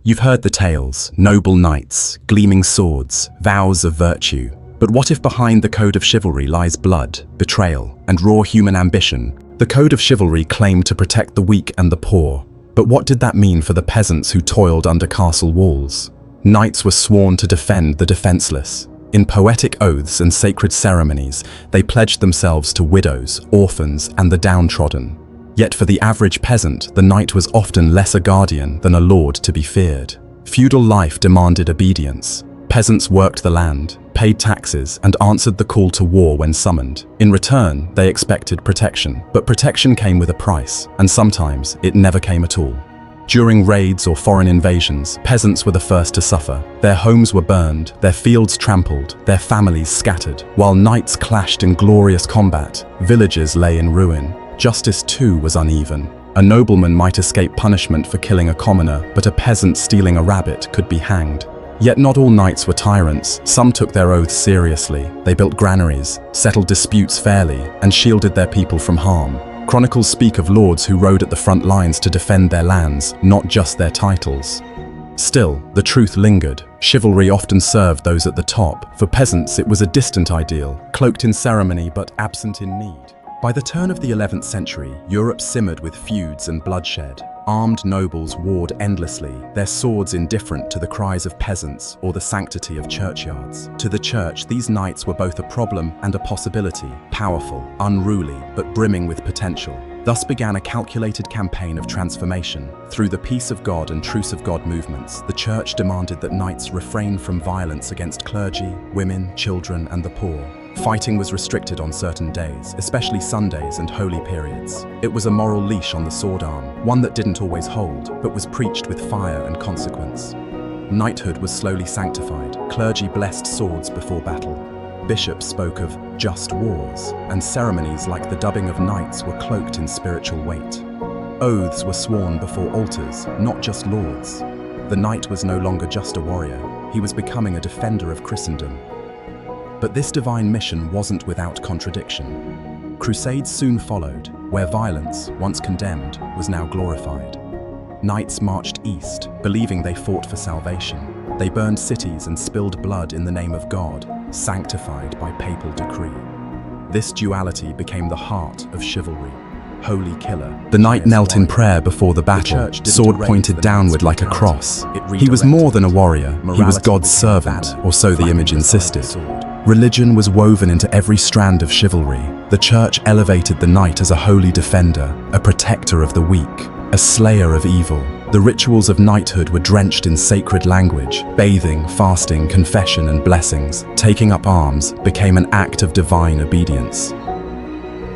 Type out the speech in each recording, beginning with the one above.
You've heard the tales, noble knights, gleaming swords, vows of virtue. But what if behind the code of chivalry lies blood, betrayal, and raw human ambition? The code of chivalry claimed to protect the weak and the poor. But what did that mean for the peasants who toiled under castle walls? Knights were sworn to defend the defenseless. In poetic oaths and sacred ceremonies, they pledged themselves to widows, orphans, and the downtrodden. Yet for the average peasant, the knight was often less a guardian than a lord to be feared. Feudal life demanded obedience. Peasants worked the land, paid taxes, and answered the call to war when summoned. In return, they expected protection, but protection came with a price, and sometimes it never came at all. During raids or foreign invasions, peasants were the first to suffer. Their homes were burned, their fields trampled, their families scattered. While knights clashed in glorious combat, villages lay in ruin. Justice too was uneven. A nobleman might escape punishment for killing a commoner, but a peasant stealing a rabbit could be hanged. Yet not all knights were tyrants. Some took their oaths seriously. They built granaries, settled disputes fairly, and shielded their people from harm. Chronicles speak of lords who rode at the front lines to defend their lands, not just their titles. Still, the truth lingered. Chivalry often served those at the top. For peasants, it was a distant ideal, cloaked in ceremony but absent in need. By the turn of the 11th century, Europe simmered with feuds and bloodshed. Armed nobles warred endlessly, their swords indifferent to the cries of peasants or the sanctity of churchyards. To the church, these knights were both a problem and a possibility, powerful, unruly, but brimming with potential. Thus began a calculated campaign of transformation. Through the Peace of God and Truce of God movements, the church demanded that knights refrain from violence against clergy, women, children, and the poor. Fighting was restricted on certain days, especially Sundays and holy periods. It was a moral leash on the sword arm, one that didn't always hold, but was preached with fire and consequence. Knighthood was slowly sanctified. Clergy blessed swords before battle. Bishops spoke of just wars, and ceremonies like the dubbing of knights were cloaked in spiritual weight. Oaths were sworn before altars, not just lords. The knight was no longer just a warrior, he was becoming a defender of Christendom. But this divine mission wasn't without contradiction. Crusades soon followed, where violence, once condemned, was now glorified. Knights marched east, believing they fought for salvation. They burned cities and spilled blood in the name of God, sanctified by papal decree. This duality became the heart of chivalry. Holy killer. The knight knelt in prayer before the battle, sword pointed downward like a cross. He was more than a warrior, he was God's servant, or so the image insisted. Religion was woven into every strand of chivalry. The church elevated the knight as a holy defender, a protector of the weak, a slayer of evil. The rituals of knighthood were drenched in sacred language. Bathing, fasting, confession, and blessings, taking up arms, became an act of divine obedience.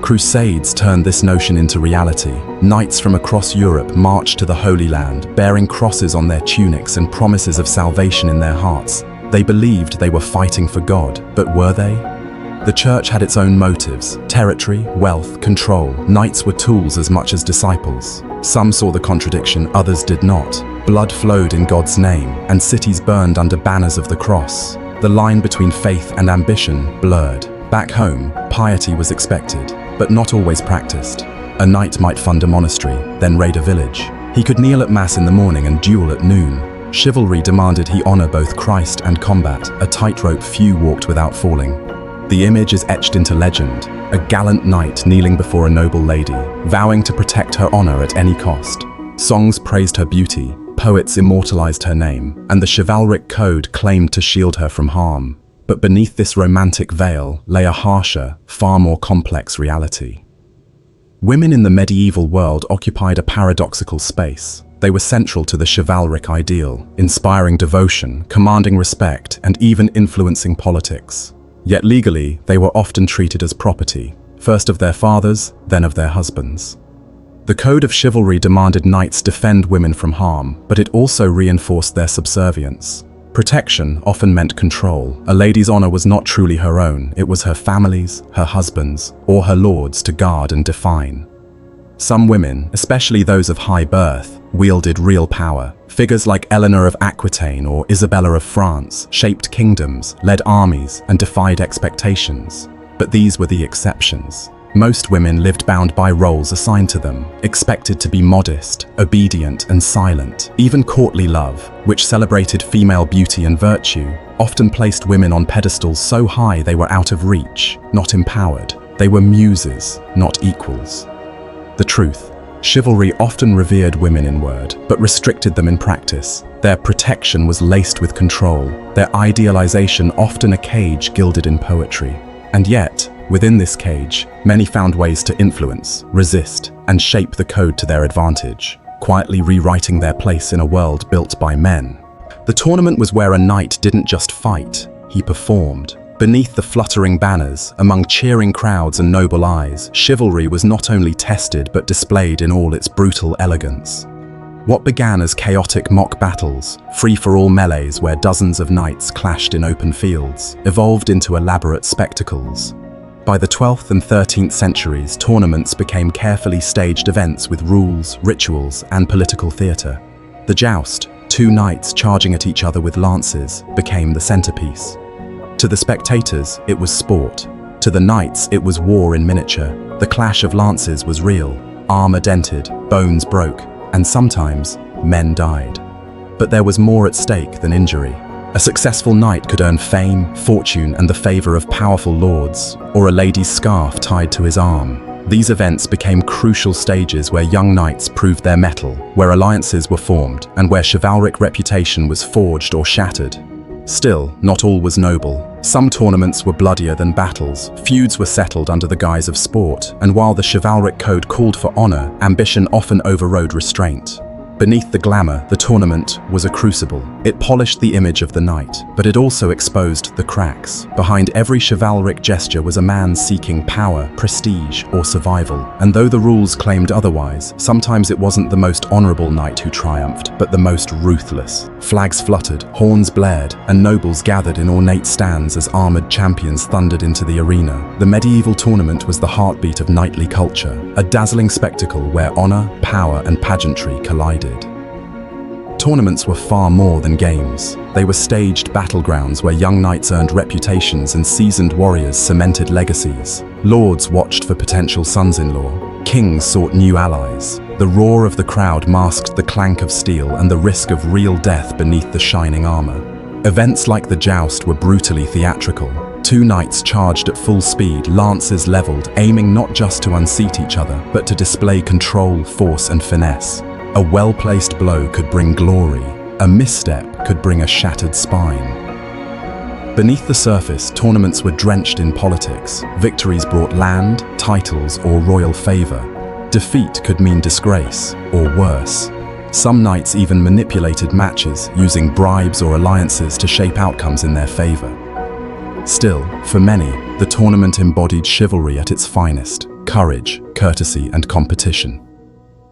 Crusades turned this notion into reality. Knights from across Europe marched to the Holy Land, bearing crosses on their tunics and promises of salvation in their hearts. They believed they were fighting for God, but were they? The church had its own motives: territory, wealth, control. Knights were tools as much as disciples. Some saw the contradiction, others did not. Blood flowed in God's name, and cities burned under banners of the cross. The line between faith and ambition blurred. Back home, piety was expected, but not always practiced. A knight might fund a monastery, then raid a village. He could kneel at mass in the morning and duel at noon. Chivalry demanded he honor both Christ and combat, a tightrope few walked without falling. The image is etched into legend, a gallant knight kneeling before a noble lady, vowing to protect her honor at any cost. Songs praised her beauty, poets immortalized her name, and the chivalric code claimed to shield her from harm. But beneath this romantic veil lay a harsher, far more complex reality. Women in the medieval world occupied a paradoxical space. They were central to the chivalric ideal, inspiring devotion, commanding respect, and even influencing politics. Yet legally, they were often treated as property, first of their fathers, then of their husbands. The code of chivalry demanded knights defend women from harm, but it also reinforced their subservience. Protection often meant control. A lady's honor was not truly her own, it was her family's, her husband's, or her lord's to guard and define. Some women, especially those of high birth, wielded real power. Figures like Eleanor of Aquitaine or Isabella of France shaped kingdoms, led armies, and defied expectations. But these were the exceptions. Most women lived bound by roles assigned to them, expected to be modest, obedient, and silent. Even courtly love, which celebrated female beauty and virtue, often placed women on pedestals so high they were out of reach, not empowered. They were muses, not equals. The truth: chivalry often revered women in word, but restricted them in practice. Their protection was laced with control, their idealization often a cage gilded in poetry. And yet, within this cage, many found ways to influence, resist, and shape the code to their advantage, quietly rewriting their place in a world built by men. The tournament was where a knight didn't just fight, he performed. Beneath the fluttering banners, among cheering crowds and noble eyes, chivalry was not only tested but displayed in all its brutal elegance. What began as chaotic mock battles, free-for-all melees where dozens of knights clashed in open fields, evolved into elaborate spectacles. By the 12th and 13th centuries, tournaments became carefully staged events with rules, rituals, and political theatre. The joust, two knights charging at each other with lances, became the centerpiece. To the spectators, it was sport. To the knights, it was war in miniature. The clash of lances was real. Armor dented, bones broke, and sometimes, men died. But there was more at stake than injury. A successful knight could earn fame, fortune, and the favor of powerful lords, or a lady's scarf tied to his arm. These events became crucial stages where young knights proved their mettle, where alliances were formed, and where chivalric reputation was forged or shattered. Still, not all was noble. Some tournaments were bloodier than battles, feuds were settled under the guise of sport, and while the chivalric code called for honor, ambition often overrode restraint. Beneath the glamour, the tournament was a crucible. It polished the image of the knight, but it also exposed the cracks. Behind every chivalric gesture was a man seeking power, prestige, or survival. And though the rules claimed otherwise, sometimes it wasn't the most honorable knight who triumphed, but the most ruthless. Flags fluttered, horns blared, and nobles gathered in ornate stands as armored champions thundered into the arena. The medieval tournament was the heartbeat of knightly culture, a dazzling spectacle where honor, power, and pageantry collided. Tournaments were far more than games. They were staged battlegrounds where young knights earned reputations and seasoned warriors cemented legacies. Lords watched for potential sons-in-law. Kings sought new allies. The roar of the crowd masked the clank of steel and the risk of real death beneath the shining armor. Events like the joust were brutally theatrical. Two knights charged at full speed, lances leveled, aiming not just to unseat each other, but to display control, force, and finesse. A well-placed blow could bring glory. A misstep could bring a shattered spine. Beneath the surface, tournaments were drenched in politics. Victories brought land, titles, or royal favor. Defeat could mean disgrace, or worse. Some knights even manipulated matches, using bribes or alliances to shape outcomes in their favor. Still, for many, the tournament embodied chivalry at its finest: courage, courtesy, and competition.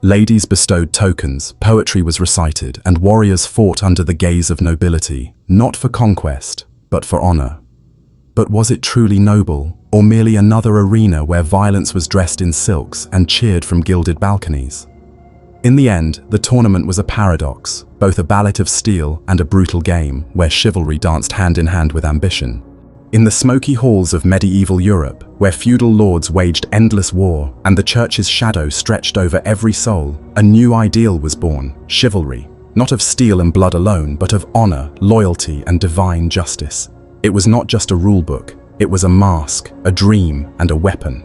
Ladies bestowed tokens, poetry was recited, and warriors fought under the gaze of nobility, not for conquest, but for honor. But was it truly noble, or merely another arena where violence was dressed in silks and cheered from gilded balconies? In the end, the tournament was a paradox, both a ballet of steel and a brutal game, where chivalry danced hand in hand with ambition. In the smoky halls of medieval Europe, where feudal lords waged endless war and the church's shadow stretched over every soul, a new ideal was born: chivalry, not of steel and blood alone, but of honor, loyalty, and divine justice. It was not just a rulebook, it was a mask, a dream, and a weapon.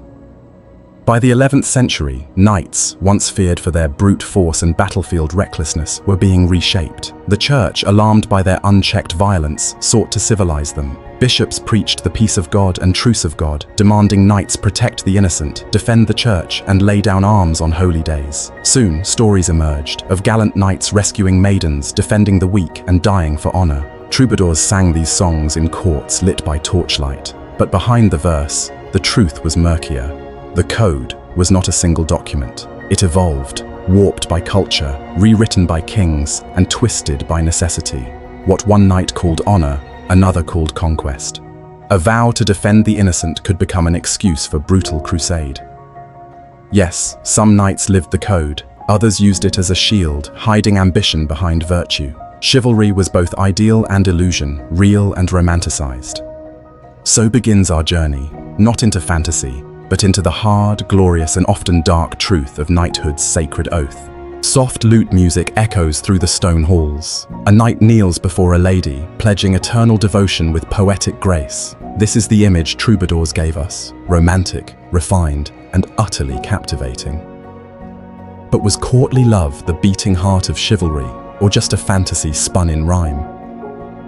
By the 11th century, knights, once feared for their brute force and battlefield recklessness, were being reshaped. The church, alarmed by their unchecked violence, sought to civilize them. Bishops preached the peace of God and truce of God, demanding knights protect the innocent, defend the church, and lay down arms on holy days. Soon, stories emerged of gallant knights rescuing maidens, defending the weak, and dying for honor. Troubadours sang these songs in courts lit by torchlight. But behind the verse, the truth was murkier. The code was not a single document. It evolved, warped by culture, rewritten by kings, and twisted by necessity. What one knight called honor, another called conquest. A vow to defend the innocent could become an excuse for brutal crusade. Yes, some knights lived the code, others used it as a shield, hiding ambition behind virtue. Chivalry was both ideal and illusion, real and romanticized. So begins our journey, not into fantasy, but into the hard, glorious, and often dark truth of knighthood's sacred oath. Soft lute music echoes through the stone halls. A knight kneels before a lady, pledging eternal devotion with poetic grace. This is the image troubadours gave us, romantic, refined, and utterly captivating. But was courtly love the beating heart of chivalry, or just a fantasy spun in rhyme?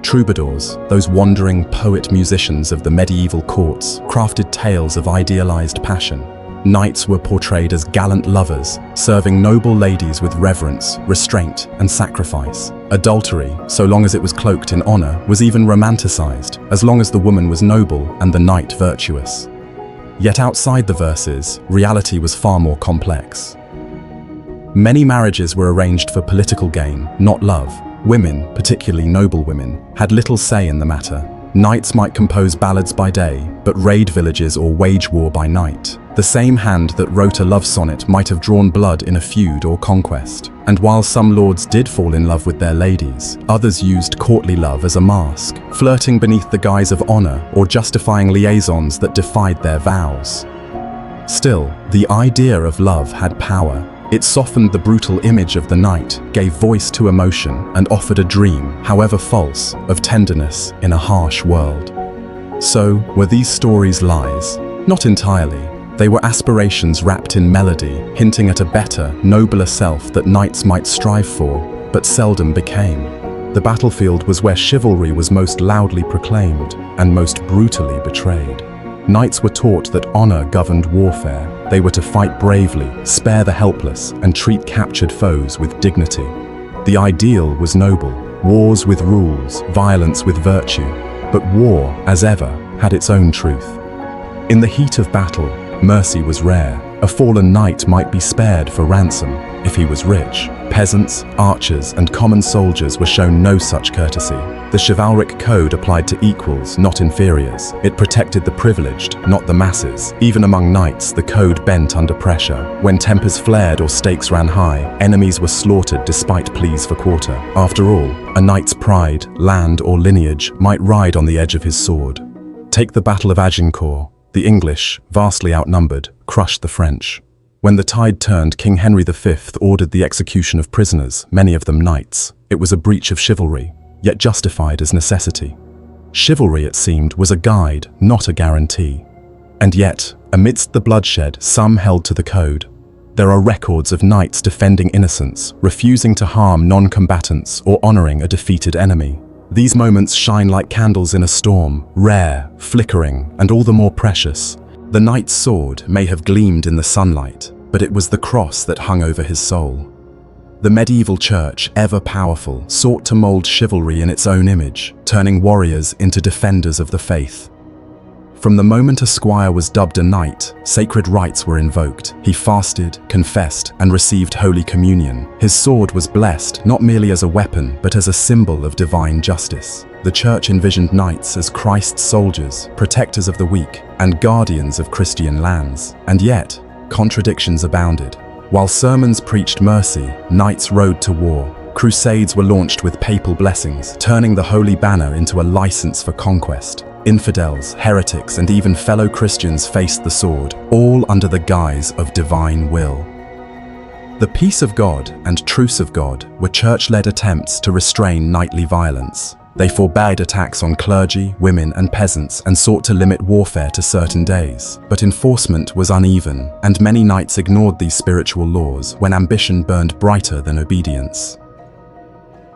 Troubadours, those wandering poet-musicians of the medieval courts, crafted tales of idealized passion. Knights were portrayed as gallant lovers, serving noble ladies with reverence, restraint, and sacrifice. Adultery, so long as it was cloaked in honor, was even romanticized, as long as the woman was noble and the knight virtuous. Yet outside the verses, reality was far more complex. Many marriages were arranged for political gain, not love. Women, particularly noble women, had little say in the matter. Knights might compose ballads by day, but raid villages or wage war by night. The same hand that wrote a love sonnet might have drawn blood in a feud or conquest. And while some lords did fall in love with their ladies, others used courtly love as a mask, flirting beneath the guise of honor or justifying liaisons that defied their vows. Still, the idea of love had power. It softened the brutal image of the knight, gave voice to emotion, and offered a dream, however false, of tenderness in a harsh world. So, were these stories lies? Not entirely. They were aspirations wrapped in melody, hinting at a better, nobler self that knights might strive for, but seldom became. The battlefield was where chivalry was most loudly proclaimed and most brutally betrayed. Knights were taught that honor governed warfare. They were to fight bravely, spare the helpless, and treat captured foes with dignity. The ideal was noble, wars with rules, violence with virtue. But war, as ever, had its own truth. In the heat of battle, mercy was rare. A fallen knight might be spared for ransom if he was rich. Peasants, archers, and common soldiers were shown no such courtesy. The chivalric code applied to equals, not inferiors. It protected the privileged, not the masses. Even among knights, the code bent under pressure. When tempers flared or stakes ran high, enemies were slaughtered despite pleas for quarter. After all, a knight's pride, land, or lineage might ride on the edge of his sword. Take the Battle of Agincourt. The English, vastly outnumbered, crushed the French. When the tide turned, King Henry V ordered the execution of prisoners, many of them knights. It was a breach of chivalry, yet justified as necessity. Chivalry, it seemed, was a guide, not a guarantee. And yet, amidst the bloodshed, some held to the code. There are records of knights defending innocents, refusing to harm non-combatants, or honoring a defeated enemy. These moments shine like candles in a storm, rare, flickering, and all the more precious. The knight's sword may have gleamed in the sunlight, but it was the cross that hung over his soul. The medieval church, ever powerful, sought to mold chivalry in its own image, turning warriors into defenders of the faith. From the moment a squire was dubbed a knight, sacred rites were invoked. He fasted, confessed, and received Holy Communion. His sword was blessed not merely as a weapon, but as a symbol of divine justice. The church envisioned knights as Christ's soldiers, protectors of the weak, and guardians of Christian lands. And yet, contradictions abounded. While sermons preached mercy, knights rode to war. Crusades were launched with papal blessings, turning the holy banner into a license for conquest. Infidels, heretics, and even fellow Christians faced the sword, all under the guise of divine will. The peace of God and truce of God were church-led attempts to restrain knightly violence. They forbade attacks on clergy, women, and peasants and sought to limit warfare to certain days. But enforcement was uneven, and many knights ignored these spiritual laws when ambition burned brighter than obedience.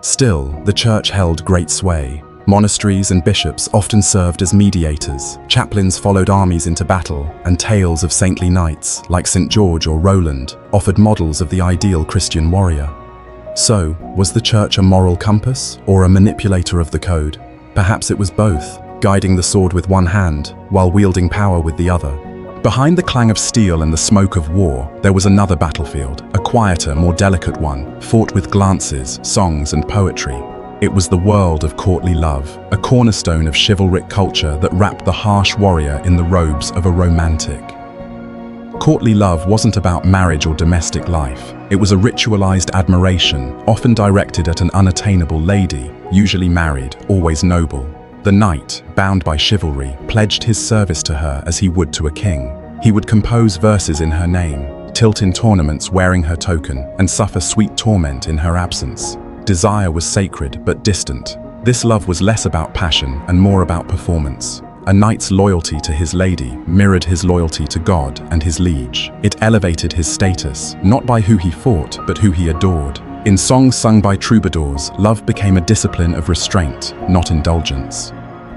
Still, the church held great sway. Monasteries and bishops often served as mediators. Chaplains followed armies into battle, and tales of saintly knights, like St. George or Roland, offered models of the ideal Christian warrior. So, was the church a moral compass or a manipulator of the code? Perhaps it was both, guiding the sword with one hand while wielding power with the other. Behind the clang of steel and the smoke of war, there was another battlefield, a quieter, more delicate one, fought with glances, songs, and poetry. It was the world of courtly love, a cornerstone of chivalric culture that wrapped the harsh warrior in the robes of a romantic. Courtly love wasn't about marriage or domestic life. It was a ritualized admiration, often directed at an unattainable lady, usually married, always noble. The knight, bound by chivalry, pledged his service to her as he would to a king. He would compose verses in her name, tilt in tournaments wearing her token, and suffer sweet torment in her absence. Desire was sacred but distant. This love was less about passion and more about performance. A knight's loyalty to his lady mirrored his loyalty to God and his liege. It elevated his status, not by who he fought, but who he adored. In songs sung by troubadours, love became a discipline of restraint, not indulgence.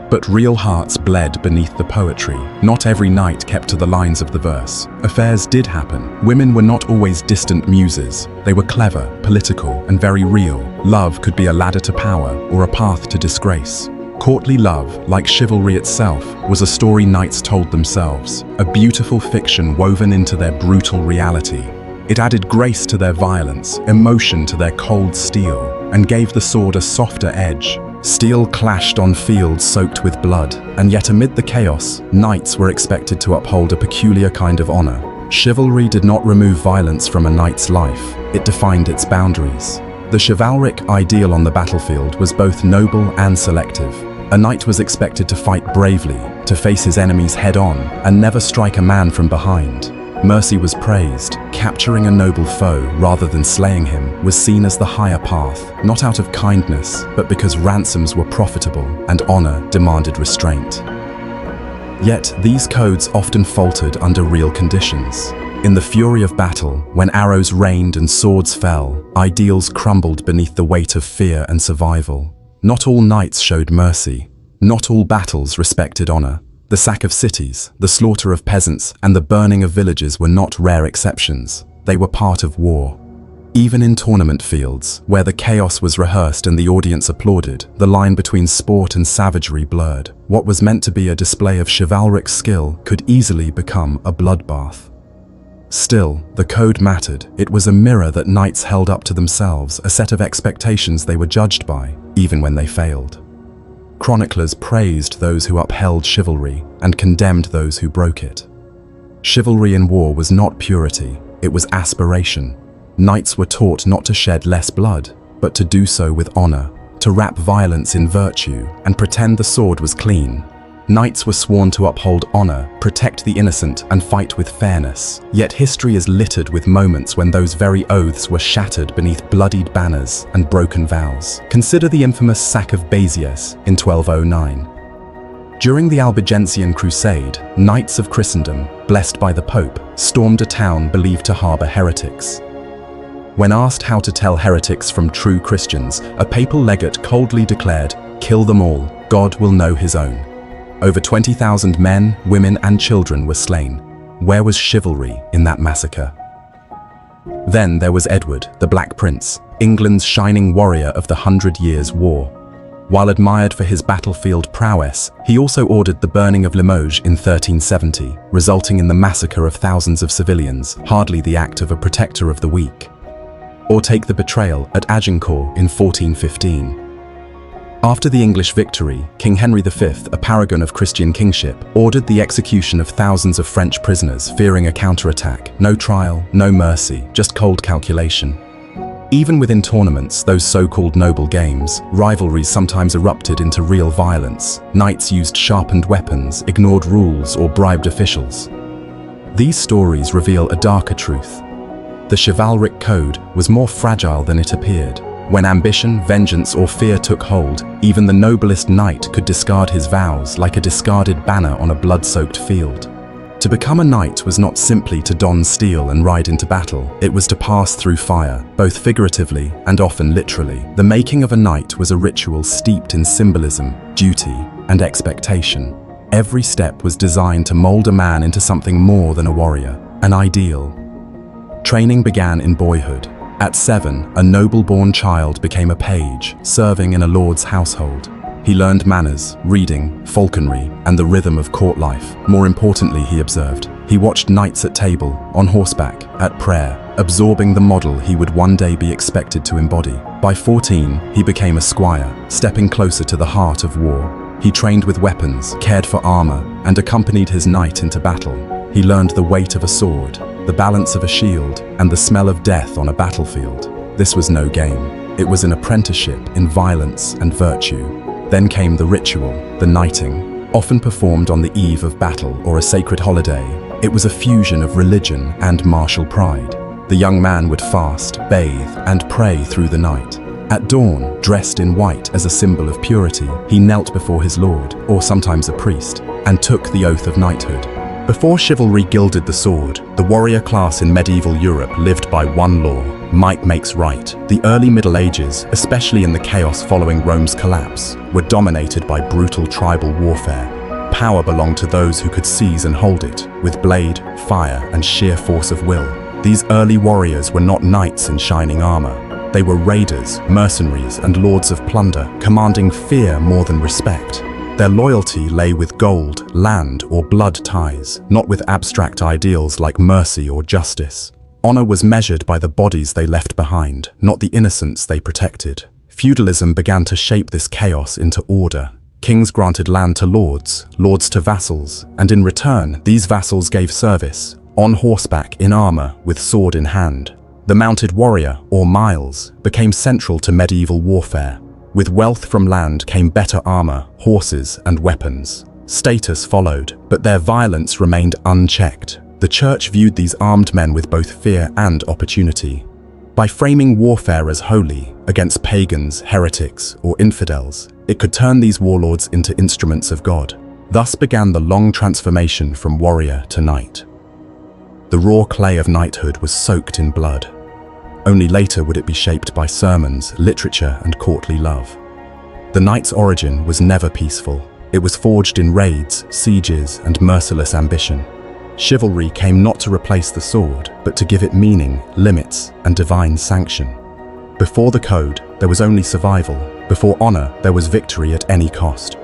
But real hearts bled beneath the poetry. Not every knight kept to the lines of the verse. Affairs did happen. Women were not always distant muses. They were clever, political, and very real. Love could be a ladder to power or a path to disgrace. Courtly love, like chivalry itself, was a story knights told themselves, a beautiful fiction woven into their brutal reality. It added grace to their violence, emotion to their cold steel, and gave the sword a softer edge. Steel clashed on fields soaked with blood, and yet amid the chaos, knights were expected to uphold a peculiar kind of honor. Chivalry did not remove violence from a knight's life, it defined its boundaries. The chivalric ideal on the battlefield was both noble and selective. A knight was expected to fight bravely, to face his enemies head-on, and never strike a man from behind. Mercy was praised. Capturing a noble foe rather than slaying him was seen as the higher path, not out of kindness, but because ransoms were profitable and honor demanded restraint. Yet these codes often faltered under real conditions. In the fury of battle, when arrows rained and swords fell, ideals crumbled beneath the weight of fear and survival. Not all knights showed mercy. Not all battles respected honor. The sack of cities, the slaughter of peasants, and the burning of villages were not rare exceptions. They were part of war. Even in tournament fields, where the chaos was rehearsed and the audience applauded, the line between sport and savagery blurred. What was meant to be a display of chivalric skill could easily become a bloodbath. Still, the code mattered. It was a mirror that knights held up to themselves, a set of expectations they were judged by, even when they failed. Chroniclers praised those who upheld chivalry and condemned those who broke it. Chivalry in war was not purity, it was aspiration. Knights were taught not to shed less blood, but to do so with honor, to wrap violence in virtue, and pretend the sword was clean. Knights were sworn to uphold honor, protect the innocent, and fight with fairness. Yet history is littered with moments when those very oaths were shattered beneath bloodied banners and broken vows. Consider the infamous sack of Béziers in 1209. During the Albigensian Crusade, knights of Christendom, blessed by the Pope, stormed a town believed to harbor heretics. When asked how to tell heretics from true Christians, a papal legate coldly declared, "Kill them all, God will know his own." Over 20,000 men, women, and children were slain. Where was chivalry in that massacre? Then there was Edward, the Black Prince, England's shining warrior of the 100 Years' War. While admired for his battlefield prowess, he also ordered the burning of Limoges in 1370, resulting in the massacre of thousands of civilians, hardly the act of a protector of the weak. Or take the betrayal at Agincourt in 1415. After the English victory, King Henry V, a paragon of Christian kingship, ordered the execution of thousands of French prisoners, fearing a counterattack. No trial, no mercy, just cold calculation. Even within tournaments, those so-called noble games, rivalries sometimes erupted into real violence. Knights used sharpened weapons, ignored rules, or bribed officials. These stories reveal a darker truth. The chivalric code was more fragile than it appeared. When ambition, vengeance, or fear took hold, even the noblest knight could discard his vows like a discarded banner on a blood-soaked field. To become a knight was not simply to don steel and ride into battle. It was to pass through fire, both figuratively and often literally. The making of a knight was a ritual steeped in symbolism, duty, and expectation. Every step was designed to mold a man into something more than a warrior, an ideal. Training began in boyhood. At 7, a noble-born child became a page, serving in a lord's household. He learned manners, reading, falconry, and the rhythm of court life. More importantly, he observed, he watched knights at table, on horseback, at prayer, absorbing the model he would one day be expected to embody. By 14, he became a squire, stepping closer to the heart of war. He trained with weapons, cared for armor, and accompanied his knight into battle. He learned the weight of a sword, the balance of a shield, and the smell of death on a battlefield. This was no game. It was an apprenticeship in violence and virtue. Then came the ritual, the knighting, often performed on the eve of battle or a sacred holiday. It was a fusion of religion and martial pride. The young man would fast, bathe, and pray through the night. At dawn, dressed in white as a symbol of purity, he knelt before his lord, or sometimes a priest, and took the oath of knighthood. Before chivalry gilded the sword, the warrior class in medieval Europe lived by one law: might makes right. The early Middle Ages, especially in the chaos following Rome's collapse, were dominated by brutal tribal warfare. Power belonged to those who could seize and hold it, with blade, fire, and sheer force of will. These early warriors were not knights in shining armor. They were raiders, mercenaries, and lords of plunder, commanding fear more than respect. Their loyalty lay with gold, land, or blood ties, not with abstract ideals like mercy or justice. Honor was measured by the bodies they left behind, not the innocents they protected. Feudalism began to shape this chaos into order. Kings granted land to lords, lords to vassals, and in return, these vassals gave service, on horseback, in armor, with sword in hand. The mounted warrior, or miles, became central to medieval warfare. With wealth from land came better armor, horses, and weapons. Status followed, but their violence remained unchecked. The church viewed these armed men with both fear and opportunity. By framing warfare as holy, against pagans, heretics, or infidels, it could turn these warlords into instruments of God. Thus began the long transformation from warrior to knight. The raw clay of knighthood was soaked in blood. Only later would it be shaped by sermons, literature, and courtly love. The knight's origin was never peaceful. It was forged in raids, sieges, and merciless ambition. Chivalry came not to replace the sword, but to give it meaning, limits, and divine sanction. Before the code, there was only survival. Before honor, there was victory at any cost.